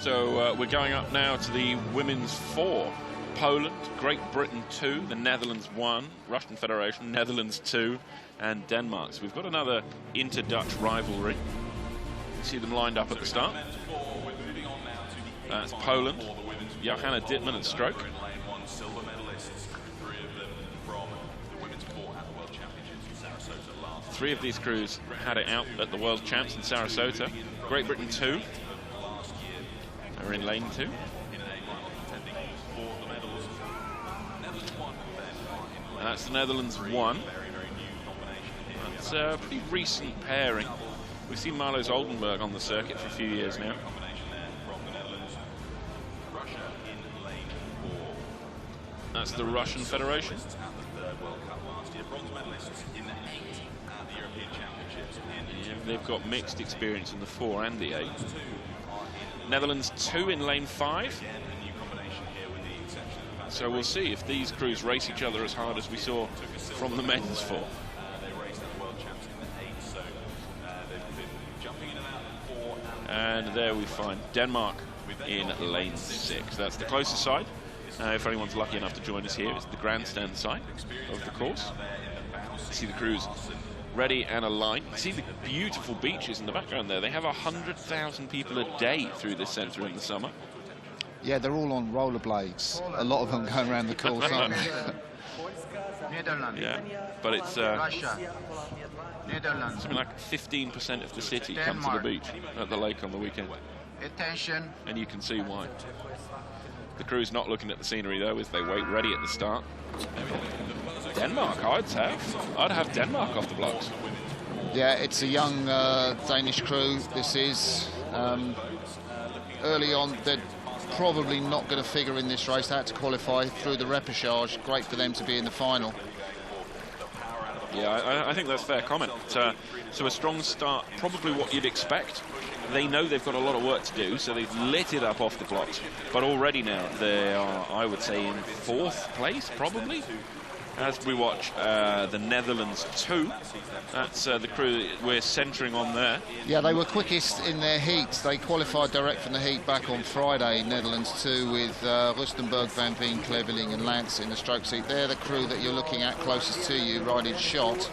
So we're going up now to the women's 4. Poland, Great Britain 2, the Netherlands 1, Russian Federation, Netherlands 2, and Denmark. So we've got another inter-Dutch rivalry. You see them lined up at the start. That's Poland, Johanna Dittmann at stroke. Three of these crews had it out at the World Champs in Sarasota. Great Britain 2 are in lane 2. And that's the Netherlands 1. It's a pretty recent pairing. We've seen Marloes Oldenburg on the circuit for a few years now. That's the Russian Federation. Yeah, they've got mixed experience in the 4 and the 8. Netherlands 2 in lane 5. So we'll see if these crews race each other as hard as we saw from the men's 4. And there we find Denmark in lane 6. That's the closest side. If anyone's lucky enough to join us here, it's the grandstand side of the course. See the crews ready and aligned. See the beautiful beaches in the background there. They have 100,000 people a day through this centre in the summer. Yeah, they're all on rollerblades. A lot of them going around the course, aren't they? Yeah, but it's something like 15% of the city come to the beach at the lake on the weekend. Attention. And you can see why. The crew's not looking at the scenery though, as they wait ready at the start. Denmark, I'd have Denmark off the blocks. Yeah, it's a young Danish crew. This is early on. They're probably not going to figure in this race. They had to qualify through the repechage. Great for them to be in the final. Yeah, I think that's a fair comment. So a strong start, probably what you'd expect. They know they've got a lot of work to do, so they've lit it up off the blocks. But already now they are, I would say, in 4th place, probably, as we watch the Netherlands 2. That's the crew that we're centering on there. Yeah, they were quickest in their heats. They qualified direct from the heat back on Friday, Netherlands 2, with Rustenberg, Van Veen, Cleverling and Lance in the stroke seat. They're the crew that you're looking at closest to you, riding shot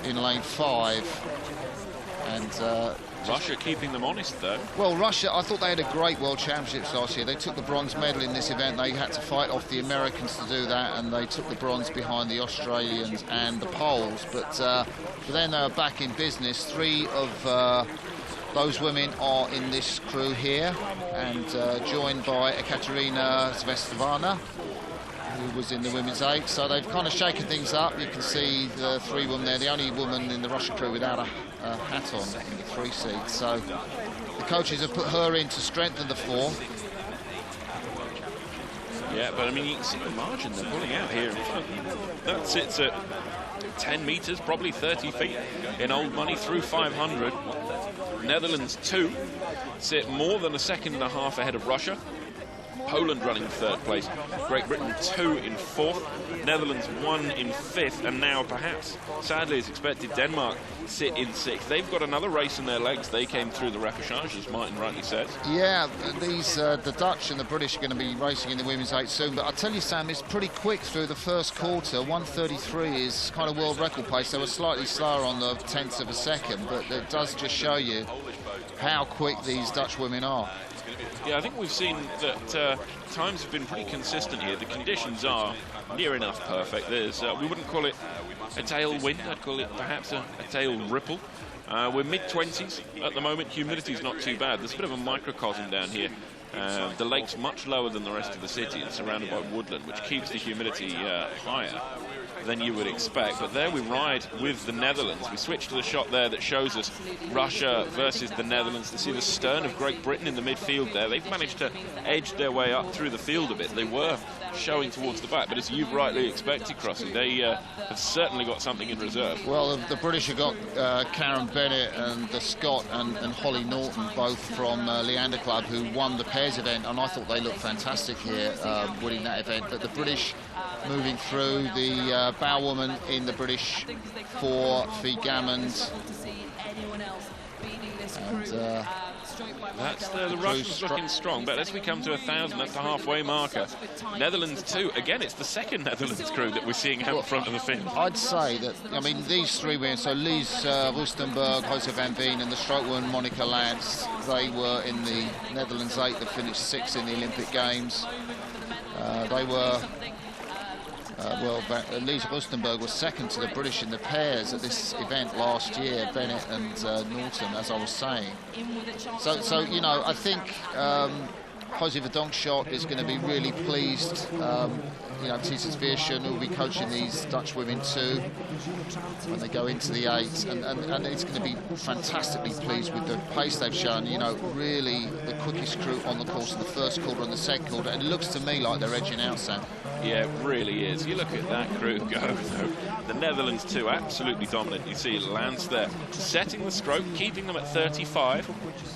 in lane 5. And Russia keeping them honest, though. Well, Russia, I thought they had a great World Championships last year. They took the bronze medal in this event. They had to fight off the Americans to do that, and they took the bronze behind the Australians and the Poles. But then they were back in business. 3 of those women are in this crew here, and joined by Ekaterina Zvestovana, who was in the women's 8. So they've kind of shaken things up. You can see the 3 women there, the only woman in the Russian crew without a hat on in the 3 seat. So the coaches have put her in to strengthen the 4. Yeah, but I mean, you can see the margin they're pulling out here in front. That sits at 10 metres, probably 30 feet in old money through 500. Netherlands 2 sit more than a second and a half ahead of Russia. Poland running 3rd place, Great Britain 2 in 4th, Netherlands 1 in 5th, and now perhaps, sadly as expected, Denmark sit in 6th. They've got another race in their legs. They came through the repechage, as Martin rightly said. Yeah, these the Dutch and the British are going to be racing in the women's 8 soon, but I'll tell you, Sam, it's pretty quick through the first quarter. 1:33 is kind of world record pace. They were slightly slower on the 10th of a second, but it does just show you how quick these Dutch women are. Yeah, I think we've seen that times have been pretty consistent here. The conditions are near enough perfect. There's we wouldn't call it a tailwind, I'd call it perhaps a tail ripple. We're mid-20s at the moment. Humidity's not too bad. There's a bit of a microcosm down here. The lake's much lower than the rest of the city. It's surrounded by woodland, which keeps the humidity higher than you would expect. But there we ride with the Netherlands. We switch to the shot there that shows us Russia versus the Netherlands. To see the stern of Great Britain in the midfield there. They've managed to edge their way up through the field a bit. They were showing towards the back, but as you've rightly expected, Crossy, they have certainly got something in reserve. Well, the British have got Karen Bennett and the Scott and Holly Norton, both from Leander Club, who won the pairs event, and I thought they looked fantastic here, winning that event. But the British moving through, the bowwoman in the British 4, Fee Gammond, and That's the Russians looking strong, but as we come to 1,000, that's the halfway marker. Netherlands 2, again, it's the second Netherlands crew that we're seeing out front of the field. I'd say that, I mean, these three winners, so Lies Rustenburg, Jose van Veen, and the stroke woman Monica Lance, they were in the Netherlands 8 that finished 6th in the Olympic Games. They were, Lies Rustenburg was second to the British in the pairs at this event last year, Bennett and Norton, as I was saying. So you know, I think Jose Verdonschot is going to be really pleased. You know, Titus Vierschen, who will be coaching these Dutch women too when they go into the 8, and it's going to be fantastically pleased with the pace they've shown. You know, really the quickest crew on the course in the first quarter and the second quarter, and it looks to me like they're edging out, Sam. Yeah, it really is. You look at that crew go, though. The Netherlands too, absolutely dominant. You see Lance there, setting the stroke, keeping them at 35,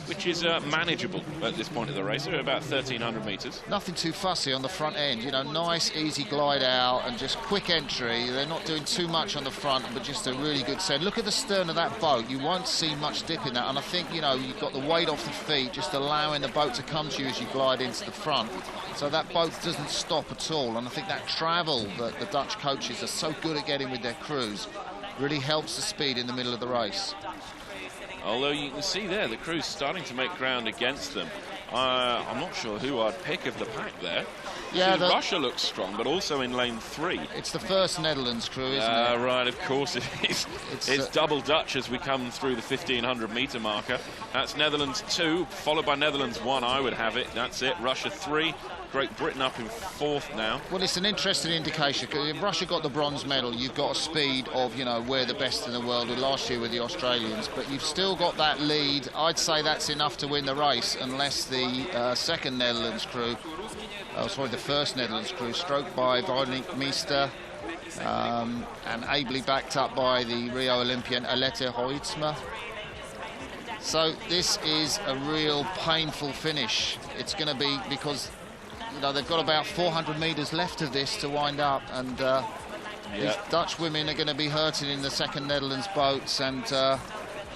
which is manageable at this point of the race. They're about 1,300 metres. Nothing too fussy on the front end, you know, nice, easy glide out and just quick entry. They're not doing too much on the front, but just a really good set. Look at the stern of that boat. You won't see much dip in that, and I think, you know, you've got the weight off the feet, just allowing the boat to come to you as you glide into the front. So that boat doesn't stop at all, and I think that travel that the Dutch coaches are so good at getting with their crews really helps the speed in the middle of the race. Although you can see there, the crew's starting to make ground against them. I'm not sure who I'd pick of the pack there. Yeah, Russia looks strong, but also in lane 3. It's the first Netherlands crew, isn't it? Right, of course it is. It's double Dutch as we come through the 1,500 metre marker. That's Netherlands 2, followed by Netherlands 1, I would have it. That's it. Russia 3. Great Britain up in 4th now. Well, it's an interesting indication, because if Russia got the bronze medal, you've got a speed of, you know, we're the best in the world. Last year with the Australians, but you've still got that lead. I'd say that's enough to win the race, unless the second Netherlands crew, sorry, the first Netherlands crew, stroked by Veronique Meester, and ably backed up by the Rio Olympian Alette Hoitsma. So this is a real painful finish. It's going to be, because you know, they've got about 400 metres left of this to wind up, and these Dutch women are going to be hurting in the second Netherlands boats, and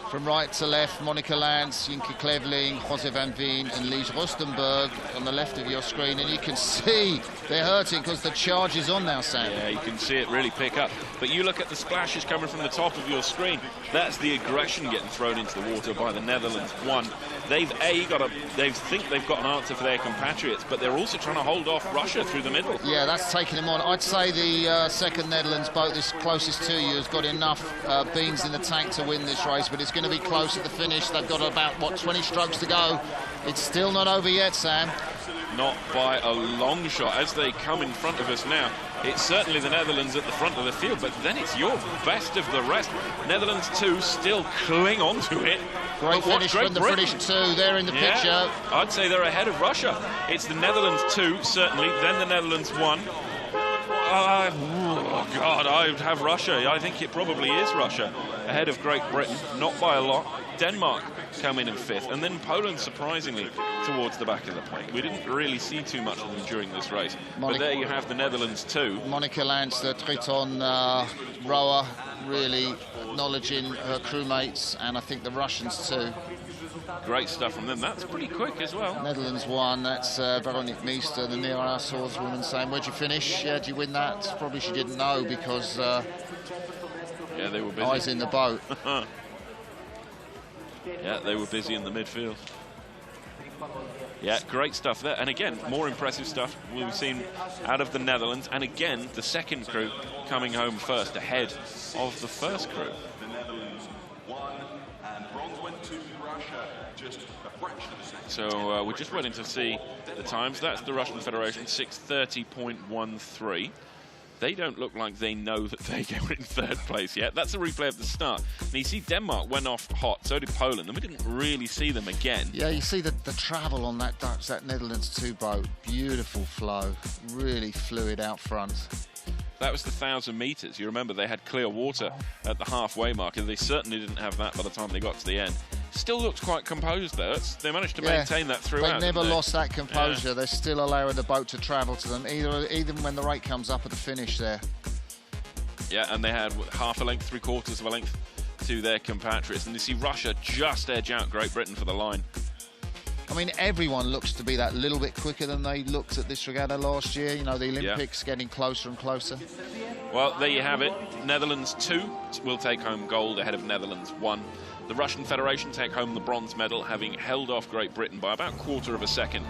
from right to left, Monica Lance, Jinke Cleveling, Jose van Veen and Lies Rustenburg on the left of your screen, and you can see they're hurting because the charge is on now, Sam. Yeah, you can see it really pick up. But you look at the splashes coming from the top of your screen. That's the aggression getting thrown into the water by the Netherlands. One, they think they've got an answer for their compatriots, but they're also trying to hold off Russia through the middle. Yeah, that's taking them on. I'd say the second Netherlands boat, this closest to you, has got enough beans in the tank to win this race, but it's going to be close at the finish. They've got about, what, 20 strokes to go. It's still not over yet, Sam. Not by a long shot. As they come in front of us now, it's certainly the Netherlands at the front of the field, but then it's your best of the rest. Netherlands 2 still cling on to it. Great finish from the British 2. They're in the picture. I'd say they're ahead of Russia. It's the Netherlands 2, certainly, then the Netherlands 1. Oh, God, I would have Russia. I think it probably is Russia ahead of Great Britain, not by a lot. Denmark come in 5th, and then Poland, surprisingly, towards the back of the pack. We didn't really see too much of them during this race, but there you have the Netherlands too. Monica Lance, the Triton rower, really acknowledging her crewmates, and I think the Russians too. Great stuff from them. That's pretty quick as well. Netherlands 1, that's Veronique Meester, the near our swordswoman, saying, where'd you finish? Yeah, did you win that? Probably she didn't know, because yeah, they were busy. Eyes in the boat. Yeah, they were busy in the midfield. Yeah, great stuff there. And again, more impressive stuff we've seen out of the Netherlands. And again, the second crew coming home first, ahead of the first crew. So we're just waiting to see the times. That's the Russian Federation, 6:30.13. They don't look like they know that they go in 3rd place yet. That's a replay of the start. And you see Denmark went off hot, so did Poland, and we didn't really see them again. Yeah, you see the travel on that Netherlands 2 boat. Beautiful flow, really fluid out front. That was the 1,000 metres. You remember they had clear water at the halfway mark, and they certainly didn't have that by the time they got to the end. Still looks quite composed though. They managed to maintain that throughout. They never lost that composure. Yeah. They're still allowing the boat to travel to them, even when the rate comes up at the finish there. Yeah, and they had half a length, 3/4 of a length to their compatriots. And you see Russia just edge out Great Britain for the line. I mean, everyone looks to be that little bit quicker than they looked at this regatta last year. You know, the Olympics getting closer and closer. Well, there you have it. Netherlands 2 will take home gold ahead of Netherlands 1. The Russian Federation take home the bronze medal, having held off Great Britain by about 1/4 of a second.